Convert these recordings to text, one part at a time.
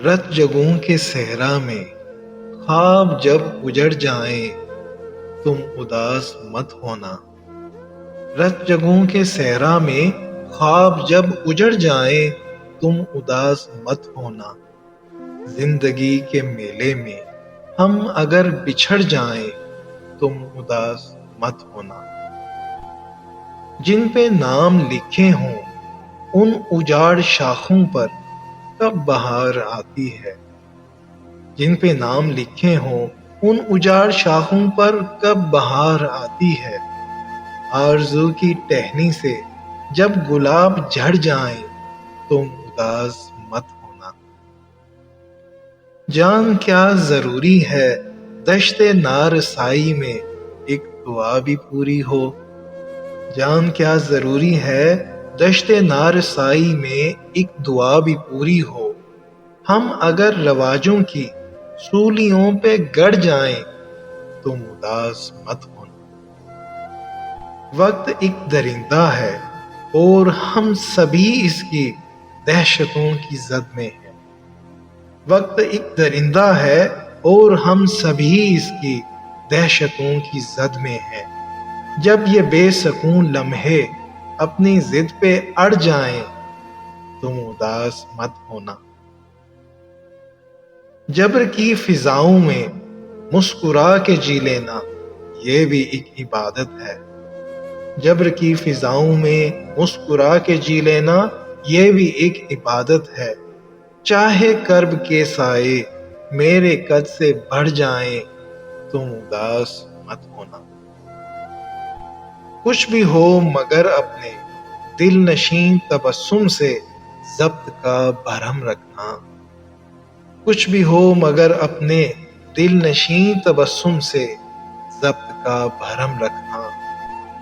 رت جگوں کے صحرا میں خواب جب اجڑ جائیں تم اداس مت ہونا۔ رت جگوں کے صحرا میں خواب جب اجڑ جائیں تم اداس مت ہونا۔ زندگی کے میلے میں ہم اگر بچھڑ جائیں تم اداس مت ہونا۔ جن پہ نام لکھے ہوں ان اجاڑ شاخوں پر کب بہار آتی ہے۔ جن پہ نام لکھے ہوں ان اجاڑ شاخوں پر کب بہار آتی ہے۔ آرزو کی ٹہنی سے جب گلاب جھڑ جائیں تم اداس مت ہونا۔ جان کیا ضروری ہے دشت نارسائی میں ایک دعا بھی پوری ہو۔ جان کیا ضروری ہے دشت نارسائی میں ایک دعا بھی پوری ہو۔ ہم اگر رواجوں کی سولیوں پہ گڑ جائیں تم اداس مت ہونا۔ وقت ایک درندہ ہے اور ہم سبھی اس کی دہشتوں کی زد میں ہیں۔ وقت ایک درندہ ہے اور ہم سبھی اس کی دہشتوں کی زد میں ہیں۔ جب یہ بے سکون لمحے اپنی ضد پہ اڑ جائیں تم اداس مت ہونا۔ جبر کی فضاؤں میں مسکرا کے جی لینا یہ بھی ایک عبادت ہے۔ جبر کی فضاؤں میں مسکرا کے جی لینا یہ بھی ایک عبادت ہے۔ چاہے کرب کے سائے میرے قد سے بڑھ جائیں تم اداس مت ہونا۔ کچھ بھی ہو مگر اپنے دل نشین تبسم سے ضبط کا بھرم رکھنا۔ کچھ بھی ہو مگر اپنے دل نشین تبسم سے ضبط کا بھرم رکھنا۔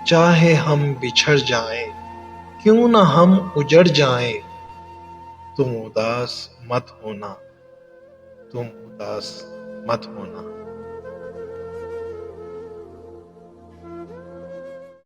چاہے ہم بچھڑ جائیں کیوں نہ ہم اجڑ جائیں تم اداس مت ہونا۔ تم اداس مت ہونا۔